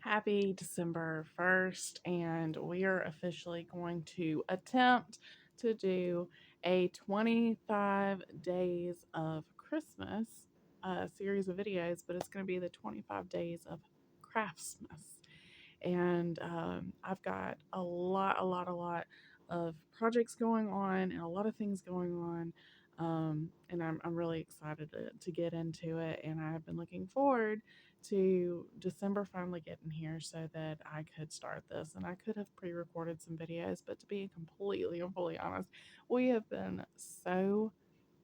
Happy December 1st, and we are officially going to attempt to do a 25 days of Christmas series of videos, but it's going to be the 25 days of Craftsmas. And I've got a lot of projects going on and a lot of things going on. And I'm really excited to get into it. And I've been looking forward to December finally getting here so that I could start this. And I could have pre recorded some videos, but to be completely and fully honest, we have been so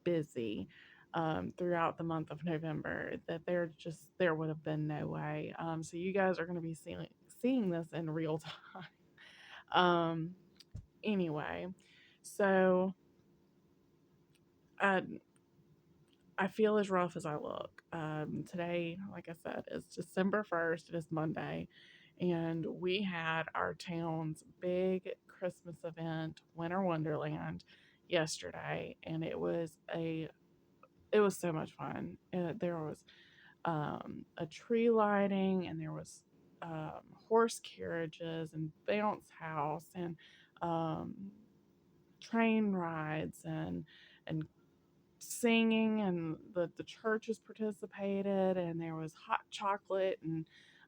busy throughout the month of November that there would have been no way. So you guys are going to be seeing this in real time. Um, anyway, so I I feel as rough as I look. Today, like I said, is December 1st. It is Monday, and we had our town's big Christmas event, Winter Wonderland, yesterday, and it was so much fun. There was a tree lighting, and there was horse carriages and bounce house and um, train rides and singing, and the churches participated, and there was hot chocolate and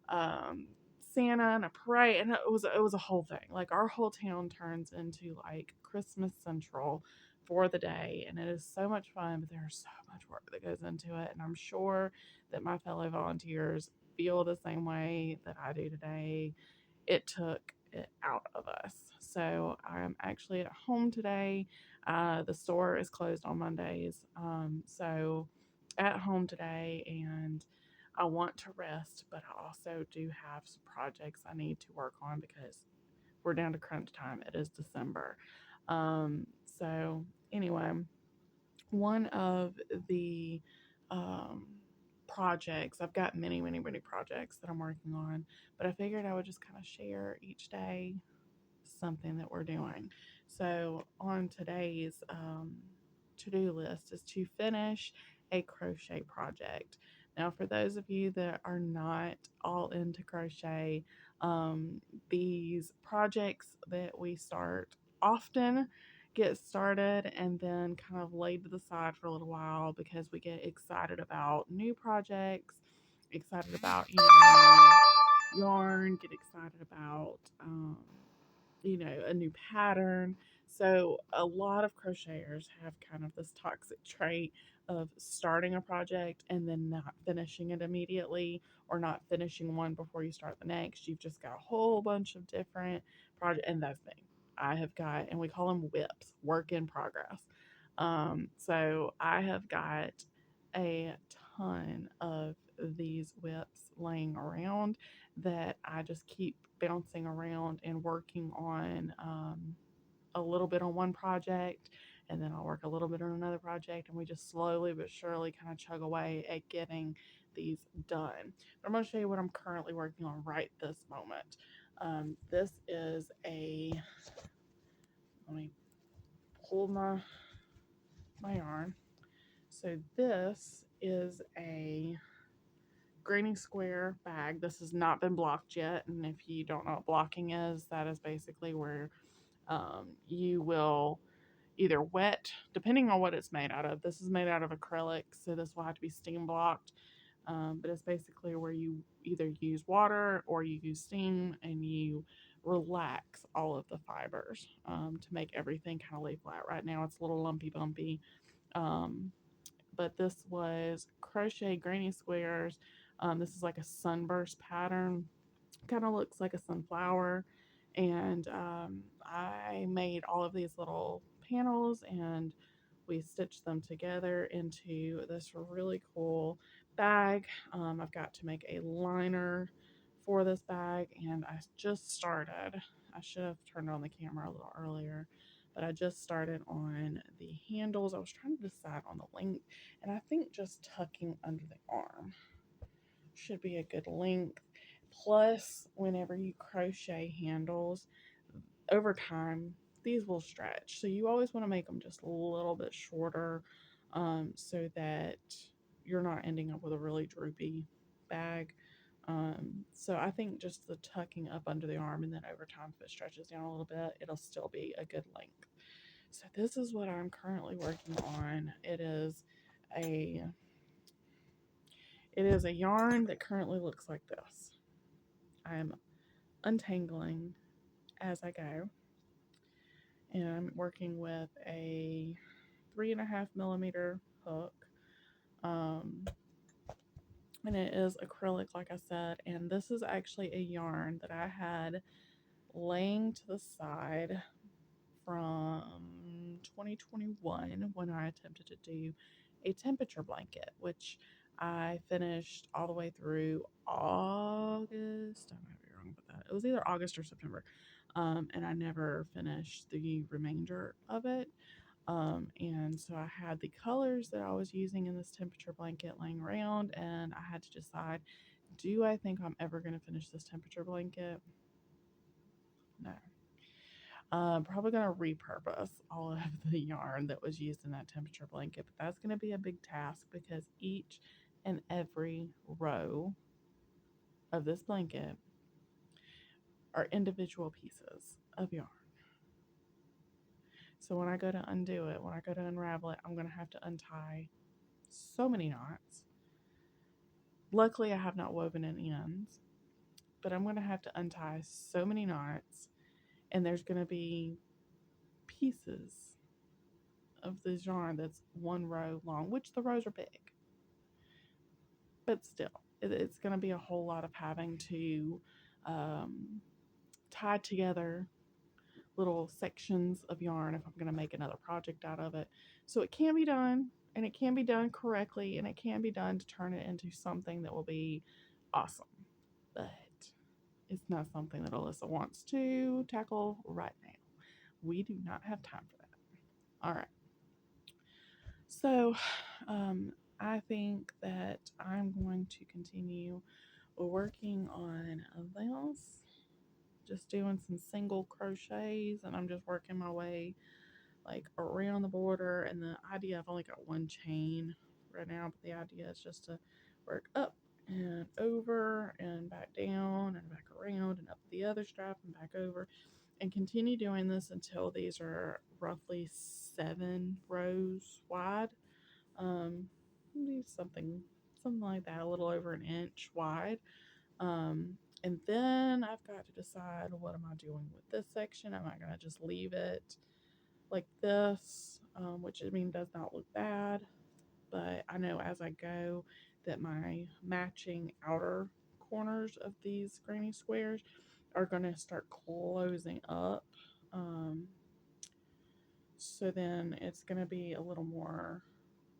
um, Santa and a parade, and it was a whole thing. Like our whole town turns into like Christmas Central for the day, and it is so much fun. But there's so much work that goes into it, and I'm sure that my fellow volunteers feel the same way that I do today. It took it out of us. So I'm actually at home today. The store is closed on Mondays. So at home today, and I want to rest, but I also do have some projects I need to work on because we're down to crunch time. It is December. So anyway, one of the um, projects, I've got many projects that I'm working on, but I figured I would just kind of share each day something that we're doing. So on today's to-do list is to finish a crochet project. Now, for those of you that are not all into crochet, these projects that we start often get started and then kind of laid to the side for a little while because we get excited about new projects, excited about yarn, get excited about a new pattern. So a lot of crocheters have kind of this toxic trait of starting a project and then not finishing it immediately, or not finishing one before you start the next. You've just got a whole bunch of different projects, and that's me. I have got, and we call them whips, work in progress. So I have got a ton of these whips laying around that I just keep bouncing around and working on a little bit on one project, and then I'll work a little bit on another project, and we just slowly but surely kind of chug away at getting these done. But I'm going to show you what I'm currently working on right this moment. This is let me pull my yarn. So this is a Granny Square bag. This has not been blocked yet, and if you don't know what blocking is, that is basically where you will either wet, depending on what it's made out of. This is made out of acrylic, so this will have to be steam blocked. But it's basically where you either use water or you use steam, and you relax all of the fibers to make everything kind of lay flat. Right now it's a little lumpy bumpy. Um, but this was crochet granny squares. This is like a sunburst pattern, kind of looks like a sunflower. And I made all of these little panels, and we stitched them together into this really cool bag. I've got to make a liner for this bag, and I just started. I should have turned on the camera a little earlier, but I just started on the handles. I was trying to decide on the length, and I think just tucking under the arm should be a good length. Plus, whenever you crochet handles, over time, these will stretch. So you always want to make them just a little bit shorter, so that you're not ending up with a really droopy bag. So I think just the tucking up under the arm and then over time, if it stretches down a little bit, it'll still be a good length. So this is what I'm currently working on. A it is a yarn that currently looks like this. I'm untangling as I go, and I'm working with a 3.5 millimeter hook. Um, and it is acrylic, like I said, and this is actually a yarn that I had laying to the side from 2021 when I attempted to do a temperature blanket, which I finished all the way through August. I might be wrong about that. It was either August or September. And I never finished the remainder of it. And so I had the colors that I was using in this temperature blanket laying around, and I had to decide, do I think I'm ever going to finish this temperature blanket? No. Probably going to repurpose all of the yarn that was used in that temperature blanket, but that's going to be a big task because each and every row of this blanket are individual pieces of yarn. So when I go to undo it, when I go to unravel it, I'm going to have to untie so many knots. Luckily, I have not woven any ends, but I'm going to have to untie so many knots, and there's going to be pieces of this yarn that's one row long, which the rows are big, but still, it's going to be a whole lot of having to um, tie together little sections of yarn if I'm going to make another project out of it. So it can be done, and it can be done correctly, and it can be done to turn it into something that will be awesome. But it's not something that Alyssa wants to tackle right now. We do not have time for that. All right. So I think that I'm going to continue working on this, just doing some single crochets, and I'm just working my way like around the border. And the idea, I've only got one chain right now, but the idea is just to work up and over and back down and back around and up the other strap and back over, and continue doing this until these are roughly 7 rows wide. Maybe something like that, a little over an inch wide. And then I've got to decide, what am I doing with this section? Am I going to just leave it like this, which I mean does not look bad, but I know as I go that my matching outer corners of these granny squares are going to start closing up. Um, so then it's going to be a little more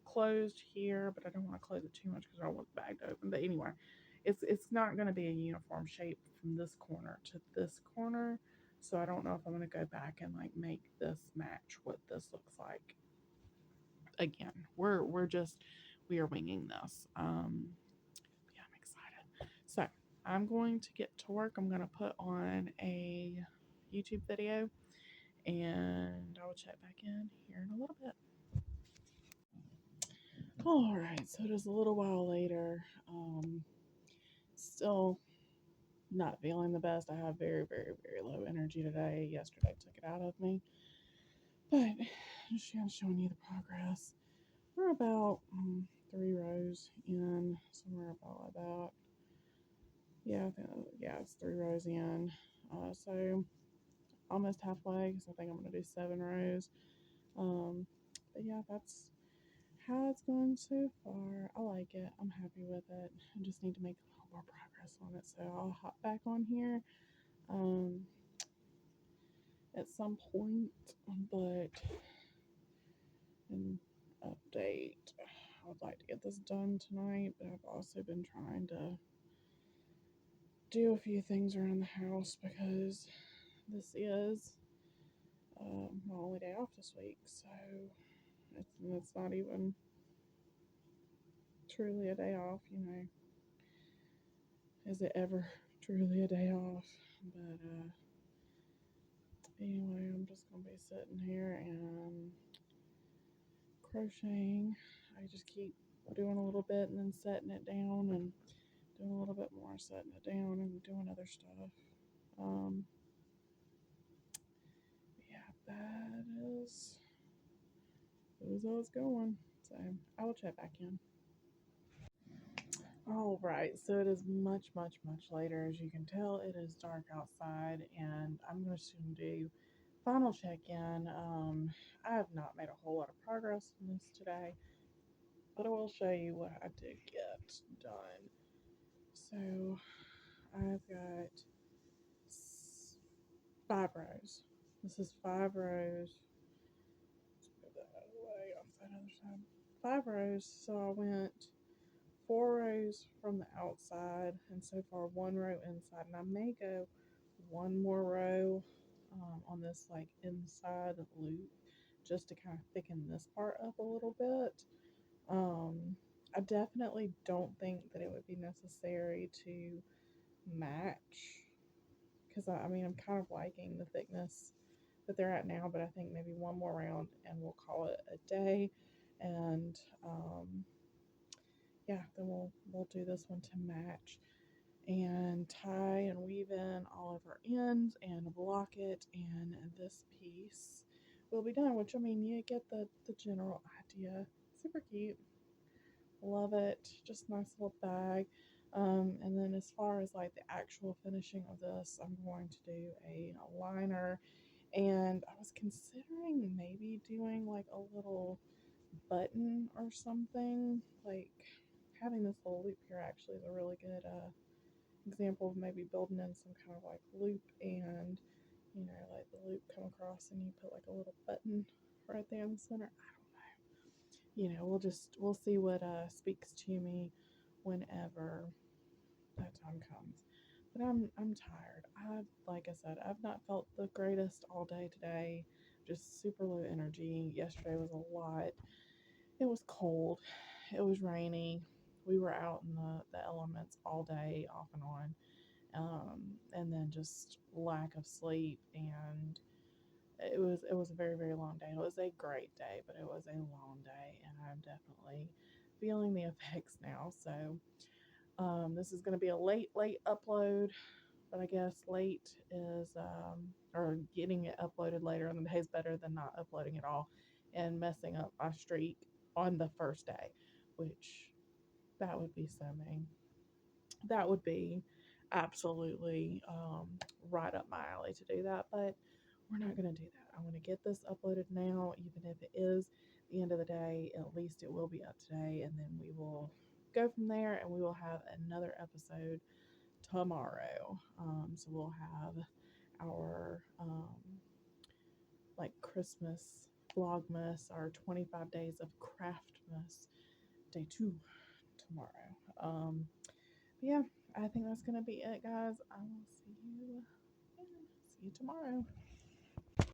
closed here, but I don't want to close it too much because I don't want the bag to open. But anyway, it's not going to be a uniform shape from this corner to this corner. So I don't know if I'm going to go back and like make this match what this looks like. Again, we are winging this. Yeah, I'm excited. So I'm going to get to work. I'm going to put on a YouTube video, and I will check back in here in a little bit. All right, so it is a little while later. Still not feeling the best. I have very, very, very low energy today. Yesterday took it out of me, but just showing you the progress. We're about 3 rows in, somewhere about yeah, it's 3 rows in. So almost halfway. So I think I'm gonna do 7 rows. But yeah, that's how it's going so far. I like it. I'm happy with it. I just need to make a little more progress on it. So I'll hop back on here um, at some point, but an update. I would like to get this done tonight, but I've also been trying to do a few things around the house because this is my only day off this week. So it's not even truly a day off, you know. Is it ever truly a day off? But anyway, I'm just gonna be sitting here and crocheting. I just keep doing a little bit and then setting it down and doing a little bit more, setting it down and doing other stuff. Um, yeah, that is how it's going. So I will check back in. All right, so it is much, much, much later. As you can tell, it is dark outside, and I'm going to soon do final check in. I have not made a whole lot of progress in this today, but I will show you what I did get done. So I've got 5 rows. This is 5 rows. Let's move that out of the way off that other side. 5 rows. So I went 4 rows from the outside, and so far 1 row inside. And I may go one more row on this like inside loop just to kind of thicken this part up a little bit. I definitely don't think that it would be necessary to match because I mean I'm kind of liking the thickness that they're at now, but I think maybe one more round and we'll call it a day. And yeah, then we'll do this one to match and tie and weave in all of our ends and block it, and this piece will be done. Which I mean, you get the general idea. Super cute. Love it. Just nice little bag. And then as far as like the actual finishing of this, I'm going to do a liner, and I was considering maybe doing like a little button or something. Like having this little loop here actually is a really good example of maybe building in some kind of like loop, and like the loop come across and you put like a little button right there in the center. I don't know. We'll see what speaks to me whenever that time comes. But I'm tired. Like I said, I've not felt the greatest all day today. Just super low energy. Yesterday was a lot. It was cold. It was rainy. We were out in the elements all day, off and on. And then just lack of sleep, and it was a very, very long day. It was a great day, but it was a long day, and I'm definitely feeling the effects now. So this is going to be a late upload, but I guess late is or getting it uploaded later in the day is better than not uploading at all and messing up my streak on the first day, which that would be so mean. That would be absolutely right up my alley to do that, but we're not going to do that. I want to get this uploaded now, even if it is the end of the day. At least it will be up today, and then we will go from there, and we will have another episode tomorrow. So we'll have our like Christmas vlogmas, our 25 days of craftmas, day 2 tomorrow. Yeah, I think that's gonna be it, guys. I will see you tomorrow.